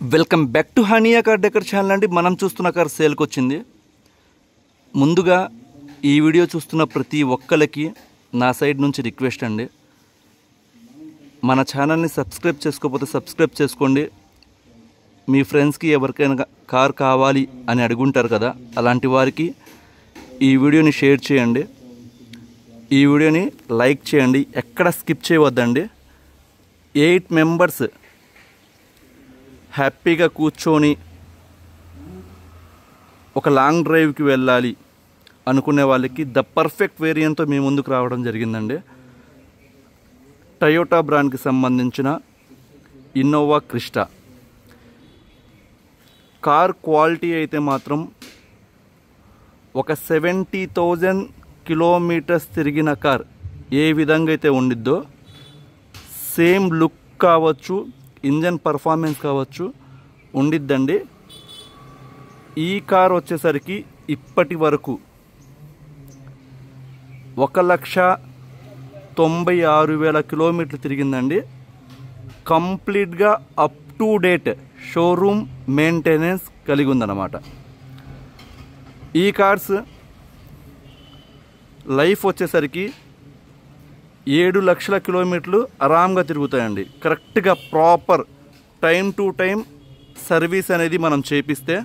Welcome back to Hania car decor channel అండి. మనం చూస్తున్న కార్ సేల్కి వచ్చింది. ముందుగా ఈ వీడియో చూస్తున్న ప్రతి ఒక్కరికి నా సైడ్ నుంచి రిక్వెస్ట్ అండి, మన ఛానల్ని సబ్స్క్రైబ్ చేసుకోకపోతే సబ్స్క్రైబ్ చేసుకోండి. మీ ఫ్రెండ్స్కి ఎవరికైనా కార్ కావాలి అని అడుగుంటారు కదా, అలాంటి వారికి ఈ వీడియోని షేర్ చేయండి, ఈ వీడియోని లైక్ చేయండి, ఎక్కడ స్కిప్ చేయవద్దండి. 8 మెంబర్స్ హ్యాపీగా కూర్చొని ఒక లాంగ్ డ్రైవ్కి వెళ్ళాలి అనుకునే వాళ్ళకి ద పర్ఫెక్ట్ వేరియంట్తో మీ ముందుకు రావడం జరిగిందండి. టయోటా బ్రాండ్కి సంబంధించిన ఇన్నోవా క్రిస్టా కార్ క్వాలిటీ అయితే మాత్రం ఒక 70,000 కిలోమీటర్స్ తిరిగిన కార్ ఏ విధంగా అయితే ఉండిద్దో సేమ్ లుక్ కావచ్చు, ఇంజన్ పర్ఫార్మెన్స్ కావచ్చు ఉండిద్దండి. ఈ కార్ వచ్చేసరికి ఇప్పటి వరకు 1,96,000 కిలోమీటర్లు తిరిగిందండి. కంప్లీట్గా up to date showroom maintenance కలిగి ఉందన్నమాట. ఈ కార్స్ లైఫ్ వచ్చేసరికి 7 లక్షల కిలోమీటర్లు ఆరాంగా తిరుగుతాయండి. కరెక్ట్గా proper time to time service అనేది మనం చేపిస్తే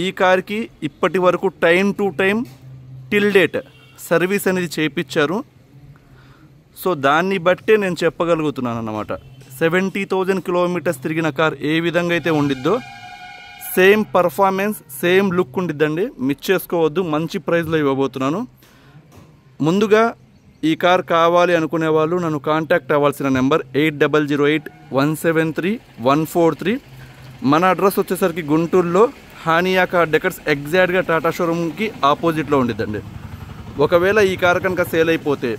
ఈ కార్కి ఇప్పటి వరకు time to time till date service అనేది చేయించారు. సో దాన్ని బట్టే నేను చెప్పగలుగుతున్నాను అన్నమాట. 70,000 కిలోమీటర్స్ తిరిగిన కార్ ఏ విధంగా అయితే ఉండిద్దో సేమ్ పర్ఫార్మెన్స్, సేమ్ లుక్ ఉండిద్దండి. మిస్ చేసుకోవద్దు, మంచి ప్రైస్లో ఇవ్వబోతున్నాను. ముందుగా ఈ కార్ కావాలి అనుకునే వాళ్ళు నన్ను కాంటాక్ట్ అవ్వాల్సిన నెంబర్ 8008173143. మన అడ్రస్ వచ్చేసరికి గుంటూరులో హానియా కార్ డెకర్స్ ఎగ్జాక్ట్గా టాటా షోరూమ్కి ఆపోజిట్లో ఉండిద్దండి. ఒకవేళ ఈ కార్ కనుక సేల్ అయిపోతే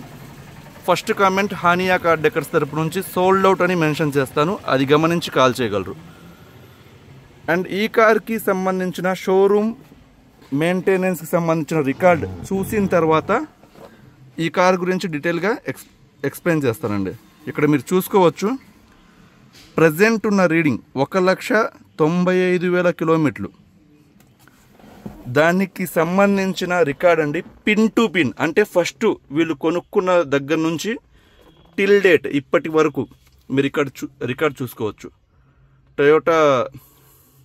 first comment Hania car decors తరపు నుంచి సోల్డ్ అవుట్ అని మెన్షన్ చేస్తాను, అది గమనించి కాల్ చేయగలరు. అండ్ ఈ కార్కి సంబంధించిన షోరూమ్ మెయింటెనెన్స్కి సంబంధించిన రికార్డ్ చూసిన తర్వాత ఈ కార్ గురించి డీటెయిల్గా ఎక్స్ప్లెయిన్ చేస్తానండి. ఇక్కడ మీరు చూసుకోవచ్చు, ప్రజెంట్ ఉన్న రీడింగ్ 1,95,000 కిలోమీటర్లు. దానికి సంబంధించిన రికార్డ్ అండి, పిన్ టు పిన్, అంటే ఫస్ట్ వీళ్ళు కొనుక్కున్న దగ్గర నుంచి టిల్ డేట్ ఇప్పటి వరకు మీరు రికార్డ్ చూసుకోవచ్చు. టయోటా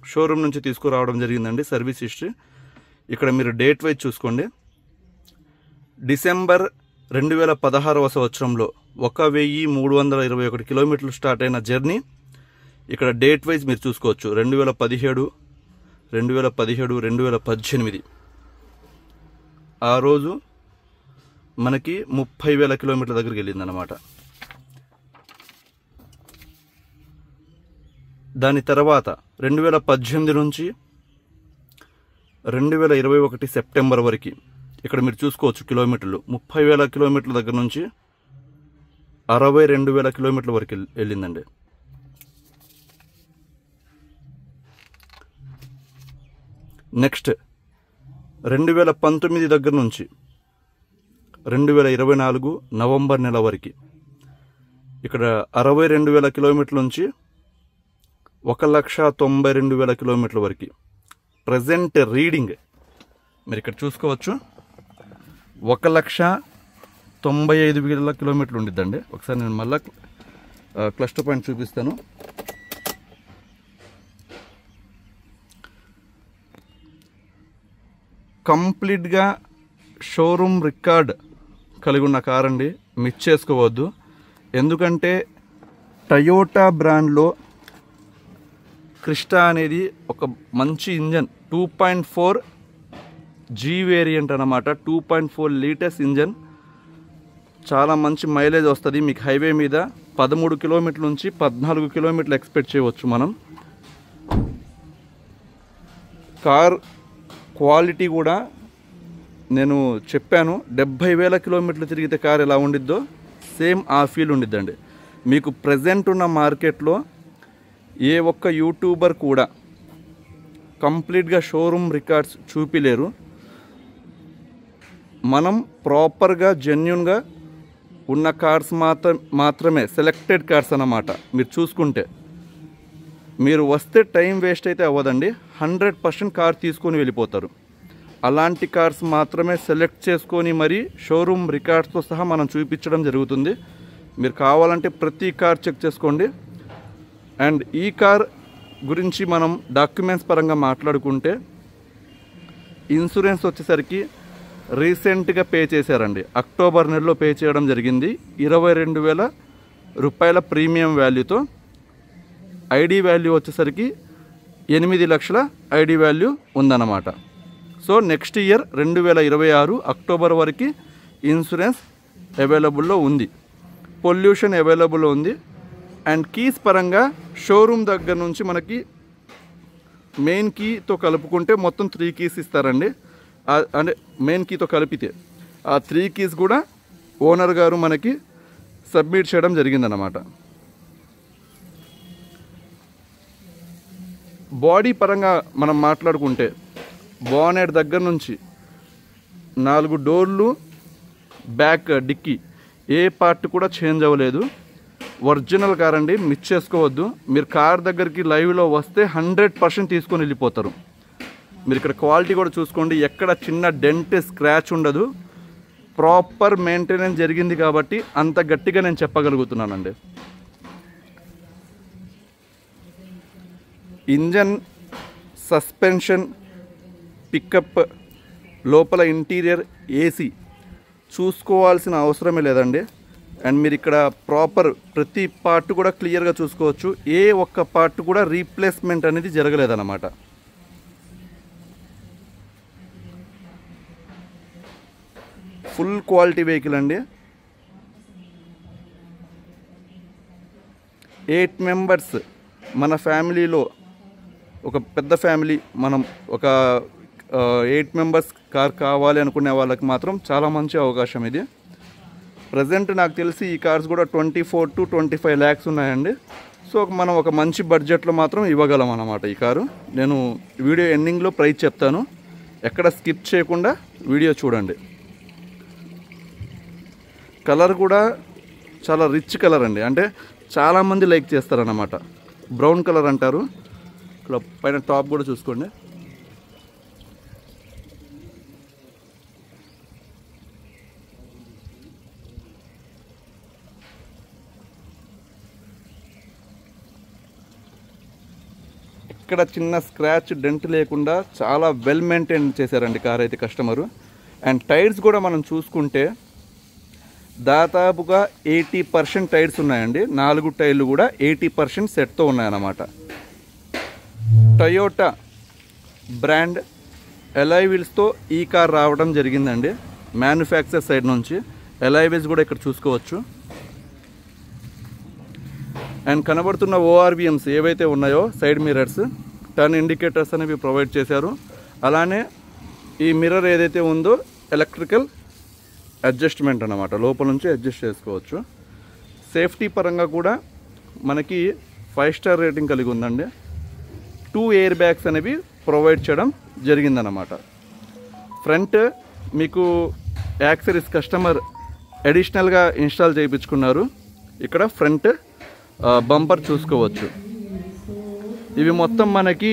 షోరూమ్ నుంచి తీసుకురావడం జరిగిందండి సర్వీస్ హిస్టరీ. ఇక్కడ మీరు డేట్ వైజ్ చూసుకోండి. డిసెంబర్ 2016వ సంవత్సరంలో 1,321 కిలోమీటర్లు స్టార్ట్ అయిన జర్నీ. ఇక్కడ డేట్ వైజ్ మీరు చూసుకోవచ్చు, 2017, 2017, 2018 ఆ రోజు మనకి 30,000 కిలోమీటర్ల దగ్గరికి వెళ్ళిందన్నమాట. దాని తర్వాత 2018 నుంచి 2021 సెప్టెంబర్ వరకు ఇక్కడ మీరు చూసుకోవచ్చు కిలోమీటర్లు 30,000 కిలోమీటర్ల దగ్గర నుంచి 62,000 కిలోమీటర్ల వరకు వెళ్ళిందండి. నెక్స్ట్ 2019 దగ్గర నుంచి 2024 నవంబర్ నెల వరకు ఇక్కడ 62,000 కిలోమీటర్ల నుంచి 1,92,000 కిలోమీటర్ల వరకు ప్రజెంట్ రీడింగ్ మీరు ఇక్కడ చూసుకోవచ్చు. 1,95,000 కిలోమీటర్లు ఉండిద్దండి. ఒకసారి నేను మళ్ళీ క్లస్టర్ పాయింట్ చూపిస్తాను. కంప్లీట్గా షోరూమ్ రికార్డ్ కలిగి ఉన్న కార్ అండి, మిస్ చేసుకోవద్దు. ఎందుకంటే టయోటా బ్రాండ్లో క్రిస్టా అనేది ఒక మంచి ఇంజన్, 2.4 G వేరియంట్ అన్నమాట. 2.4 లీటర్స్ ఇంజన్, చాలా మంచి మైలేజ్ వస్తుంది. మీకు హైవే మీద 13 కిలోమీటర్ల నుంచి 14 కిలోమీటర్లు ఎక్స్పెక్ట్ చేయవచ్చు మనం. కార్ క్వాలిటీ కూడా నేను చెప్పాను, 70,000 కిలోమీటర్లు తిరిగితే కార్ ఎలా ఉండిద్దో సేమ్ ఆ ఫీల్ ఉండిద్దండి. మీకు ప్రజెంట్ ఉన్న మార్కెట్లో ఏ ఒక్క యూట్యూబర్ కూడా కంప్లీట్గా షోరూమ్ రికార్డ్స్ చూపిలేరు. మనం ప్రాపర్గా జెన్యున్గా ఉన్న కార్స్ మాత్రమే సెలెక్టెడ్ కార్స్ అన్నమాట. మీరు చూసుకుంటే మీరు వస్తే టైం వేస్ట్ అయితే అవ్వదండి, 100% కార్ తీసుకొని వెళ్ళిపోతారు. అలాంటి కార్స్ మాత్రమే సెలెక్ట్ చేసుకొని మరి షోరూమ్ రికార్డ్స్తో సహా మనం చూపించడం జరుగుతుంది. మీరు కావాలంటే ప్రతి కార్ చెక్ చేసుకోండి. అండ్ ఈ కార్ గురించి మనం డాక్యుమెంట్స్ పరంగా మాట్లాడుకుంటే ఇన్సూరెన్స్ వచ్చేసరికి రీసెంట్గా పే చేశారండి, అక్టోబర్ నెలలో పే చేయడం జరిగింది. 22,000 రూపాయల ప్రీమియం వాల్యూతో. ఐడి వాల్యూ వచ్చేసరికి 8 లక్షల ఐడి వాల్యూ ఉందన్నమాట. సో నెక్స్ట్ ఇయర్ 2026 అక్టోబర్ వరకు ఇన్సూరెన్స్ అవైలబుల్లో ఉంది, పొల్యూషన్ అవైలబుల్లో ఉంది. అండ్ కీస్ పరంగా షోరూమ్ దగ్గర నుంచి మనకి మెయిన్ కీతో కలుపుకుంటే మొత్తం 3 కీస్ ఇస్తారండి. అంటే మెయిన్ కీతో కలిపితే ఆ 3 కీస్ కూడా ఓనర్ గారు మనకి సబ్మిట్ చేయడం జరిగిందన్నమాట. బాడీ పరంగా మనం మాట్లాడుకుంటే బానెట్ దగ్గర నుంచి 4 డోర్లు, బ్యాక్ డిక్కీ ఏ పార్ట్ కూడా చేంజ్ అవ్వలేదు. ఒరిజినల్ కార్ అండి, మిస్ చేసుకోవద్దు. మీరు కార్ దగ్గరికి లైవ్లో వస్తే 100% తీసుకొని వెళ్ళిపోతారు. మీరు ఇక్కడ క్వాలిటీ కూడా చూసుకోండి, ఎక్కడ చిన్న డెంట్ స్క్రాచ్ ఉండదు. ప్రాపర్ మెయింటెనెన్స్ జరిగింది కాబట్టి అంత గట్టిగా నేను చెప్పగలుగుతున్నానండి. ఇంజన్, సస్పెన్షన్, పికప్, లోపల ఇంటీరియర్, ఏసీ చూసుకోవాల్సిన అవసరమే లేదండి. అండ్ మీరు ఇక్కడ ప్రాపర్ ప్రతి పార్ట్ కూడా క్లియర్గా చూసుకోవచ్చు. ఏ ఒక్క పార్ట్ కూడా రీప్లేస్మెంట్ అనేది జరగలేదన్నమాట. ఫుల్ క్వాలిటీ వెహికల్ అండి. 8 మెంబర్స్ మన ఫ్యామిలీలో, ఒక పెద్ద ఫ్యామిలీ, మనం ఒక 8 మెంబర్స్ కార్ కావాలి అనుకునే వాళ్ళకి మాత్రం చాలా మంచి అవకాశం ఇది. ప్రజెంట్ నాకు తెలిసి ఈ కార్స్ కూడా 24 to 25 lakhs ఉన్నాయండి. సో మనం ఒక మంచి బడ్జెట్లో మాత్రం ఇవ్వగలం అన్నమాట ఈ కారు. నేను వీడియో ఎండింగ్లో ప్రైస్ చెప్తాను, ఎక్కడ స్కిప్ చేయకుండా వీడియో చూడండి. కలర్ కూడా చాలా రిచ్ కలర్ అండి, అంటే చాలామంది లైక్ చేస్తారన్నమాట. బ్రౌన్ కలర్ అంటారు. ఇక్కడ పైన టాప్ కూడా చూసుకోండి. ఇక్కడ చిన్న స్క్రాచ్ డెంట్ లేకుండా చాలా వెల్ మెయింటైన్ చేశారండి కార్ అయితే కస్టమరు. అండ్ టైర్స్ కూడా మనం చూసుకుంటే దాదాపుగా 80% టైర్స్ ఉన్నాయండి. 4 టైర్లు కూడా 80% సెట్తో ఉన్నాయన్నమాట. టయోటా బ్రాండ్ ఎలాయ్ వీల్స్తో ఈ కార్ రావడం జరిగిందండి, మ్యానుఫ్యాక్చర్ సైడ్ నుంచి. ఎలాయ్ వీల్స్ కూడా ఇక్కడ చూసుకోవచ్చు. అండ్ కనబడుతున్న ఓఆర్విఎమ్స్ ఏవైతే ఉన్నాయో సైడ్ మిర్రర్స్, టర్న్ ఇండికేటర్స్ అనేవి ప్రొవైడ్ చేశారు. అలానే ఈ మిర్రర్ ఏదైతే ఉందో ఎలక్ట్రికల్ అడ్జస్ట్మెంట్ అన్నమాట, లోపల నుంచి అడ్జస్ట్ చేసుకోవచ్చు. సేఫ్టీ పరంగా కూడా మనకి 5 స్టార్ రేటింగ్ కలిగి ఉందండి. 2 ఎయిర్ బ్యాగ్స్ అనేవి ప్రొవైడ్ చేయడం జరిగిందన్నమాట. ఫ్రంట్ మీకు యాక్సరీస్ కస్టమర్ అడిషనల్గా ఇన్స్టాల్ చేయించుకున్నారు. ఇక్కడ ఫ్రంట్ బంపర్ చూసుకోవచ్చు. ఇవి మొత్తం మనకి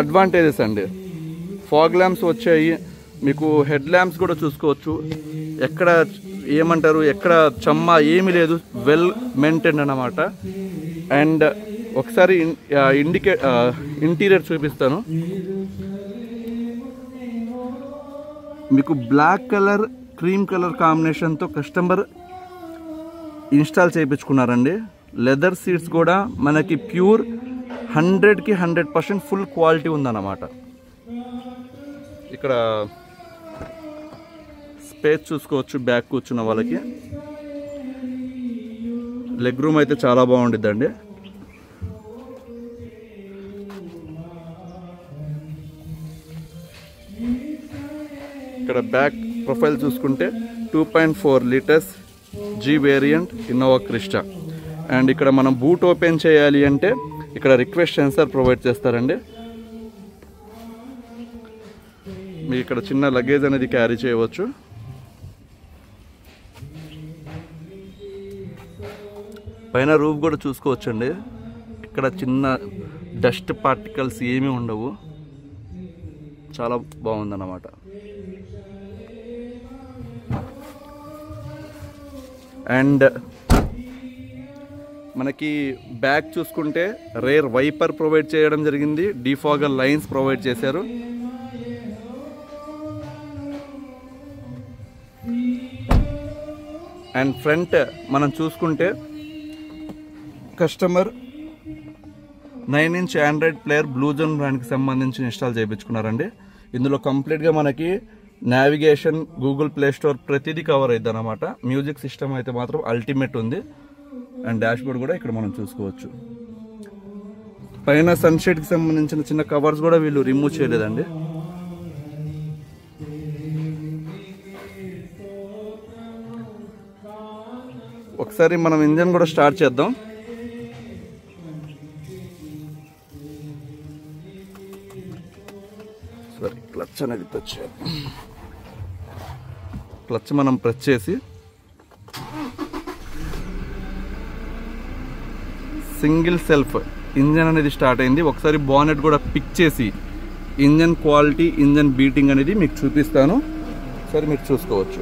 అడ్వాంటేజెస్ అండి. ఫాగ్ ల్యాంప్స్ వచ్చాయి, మీకు హెడ్ ల్యాంప్స్ కూడా చూసుకోవచ్చు. ఎక్కడ ఏమంటారు, ఎక్కడ చమ్మా ఏమీ లేదు, వెల్ మెయింటైన్ అన్నమాట. అండ్ ఒకసారి ఇంటీరియర్ చూపిస్తాను మీకు. బ్లాక్ కలర్, క్రీమ్ కలర్ కాంబినేషన్తో కస్టమర్ ఇన్స్టాల్ చేయించుకున్నారండి. లెదర్ సీట్స్ కూడా మనకి ప్యూర్ 100కి 100% ఫుల్ క్వాలిటీ ఉందన్నమాట. ఇక్కడ స్పేస్ చూసుకోవచ్చు బ్యాక్ కూర్చున్న వాళ్ళకి. లెగ్ రూమ్ అయితే చాలా బాగుండిద్దండి. ఇక్కడ బ్యాక్ ప్రొఫైల్ చూసుకుంటే 2.4 litres G variant Innova Crysta. And ఇక్కడ మనం బూట్ ఓపెన్ చేయాలి అంటే ఇక్కడ రిక్వెస్ట్ సెన్సార్ ప్రొవైడ్ చేస్తారండి. మీకు ఇక్కడ చిన్న లగేజ్ అనేది క్యారీ చేయవచ్చు. పైన రూఫ్ కూడా చూసుకోవచ్చండి. ఎక్కడ చిన్న డస్ట్ పార్టికల్స్ ఏమీ ఉండవు. చాలా బాగుందన్నమాట. అండ్ మనకి బ్యాక్ చూసుకుంటే రేర్ వైపర్ ప్రొవైడ్ చేయడం జరిగింది, డిఫాగర్ లైన్స్ ప్రొవైడ్ చేశారు. అండ్ ఫ్రంట్ మనం చూసుకుంటే కస్టమర్ 9-inch ఆండ్రాయిడ్ ప్లేయర్ బ్లూజోన్ బ్రాండ్కి సంబంధించి ఇన్స్టాల్ చేయించుకున్నారండి. ఇందులో కంప్లీట్గా మనకి నావిగేషన్, గూగుల్ ప్లే స్టోర్ ప్రతిదీ కవర్ అవుతుంది అన్నమాట. మ్యూజిక్ సిస్టమ్ అయితే మాత్రం అల్టిమేట్ ఉంది. అండ్ డాష్ బోర్డ్ కూడా ఇక్కడ మనం చూసుకోవచ్చు. పైన సన్షేడ్కి సంబంధించిన చిన్న కవర్స్ కూడా వీళ్ళు రిమూవ్ చేయలేదండి. ఒకసారి మనం ఇంజన్ కూడా స్టార్ట్ చేద్దాం. సరే, క్లచ్ అనేది టచ్ చేద్దాం. క్లచ్ మనం ప్రెస్ చేసి సింగిల్ సెల్ఫ్ ఇంజన్ అనేది స్టార్ట్ అయింది. ఒకసారి బానెట్ కూడా పిక్ చేసి ఇంజన్ క్వాలిటీ, ఇంజన్ బీటింగ్ అనేది మీకు చూపిస్తాను. సరే, మీరు చూసుకోవచ్చు.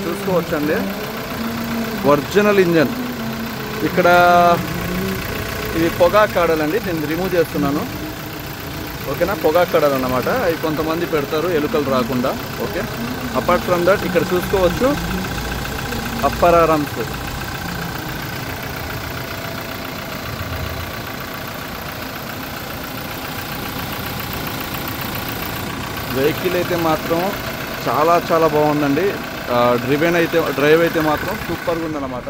చూసుకోవచ్చండి, ఒరిజినల్ ఇంజన్. ఇక్కడ ఇది పొగా కాడలండి, నేను రిమూవ్ చేస్తున్నాను. ఓకేనా, పొగా కాడలు అన్నమాట. అవి కొంతమంది పెడతారు ఎలుకలు రాకుండా. ఓకే, అపార్ట్ ఫ్రమ్ దట్ ఇక్కడ చూసుకోవచ్చు అప్పర్ ఆర్మ్స్. వెహికల్ అయితే మాత్రం చాలా చాలా బాగుందండి. డ్రైవ్ అయితే మాత్రం సూపర్గా ఉందన్నమాట.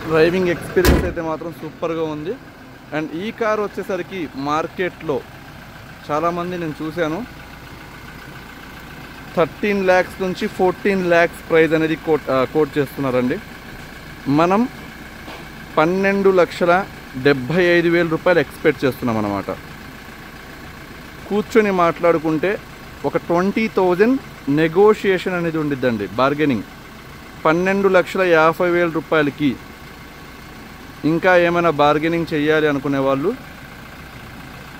డ్రైవింగ్ ఎక్స్పీరియన్స్ అయితే మాత్రం సూపర్గా ఉంది. అండ్ ఈ కార్ వచ్చేసరికి మార్కెట్లో చాలామంది నేను చూశాను 13 lakhs నుంచి 14 lakhs ప్రైజ్ అనేది కోట్ చేస్తున్నారండి. మనం 12,75,000 రూపాయలు ఎక్స్పెక్ట్ చేస్తున్నాం అన్నమాట. కూర్చొని మాట్లాడుకుంటే ఒక 20,000 నెగోషియేషన్ అనేది ఉండిద్దండి, బార్గెనింగ్. 12,50,000 రూపాయలకి ఇంకా ఏమైనా బార్గెనింగ్ చేయాలి అనుకునే వాళ్ళు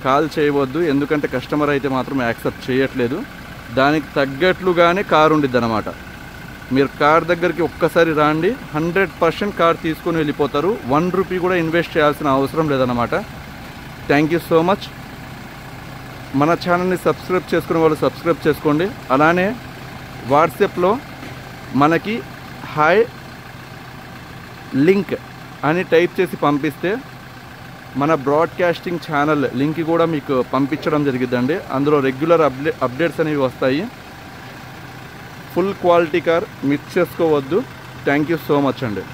కాల్ చేయవద్దు, ఎందుకంటే కస్టమర్ అయితే మాత్రం యాక్సెప్ట్ చేయట్లేదు. దానికి తగ్గట్లుగానే కార్ ఉండిద్ది అన్నమాట. మీరు కార్ దగ్గరికి ఒక్కసారి రాండి, 100% కార్ తీసుకొని వెళ్ళిపోతారు. 1 రూపీ కూడా ఇన్వెస్ట్ చేయాల్సిన అవసరం లేదన్నమాట. Thank you so much. మన ఛానల్ని సబ్స్క్రైబ్ చేసుకునే వాళ్ళు సబ్స్క్రైబ్ చేసుకోండి. అలానే వాట్సాప్లో మనకి హాయ్ లింక్ అని టైప్ చేసి పంపిస్తే మన బ్రాడ్కాస్టింగ్ ఛానల్ లింక్ కూడా మీకు పంపించడం జరిగిద్దండి. అందులో రెగ్యులర్ అప్డేట్స్ అనేవి వస్తాయి. ఫుల్ క్వాలిటీ కార్ మిస్ చేసుకోవద్దు. థ్యాంక్ యూ సో మచ్ అండి.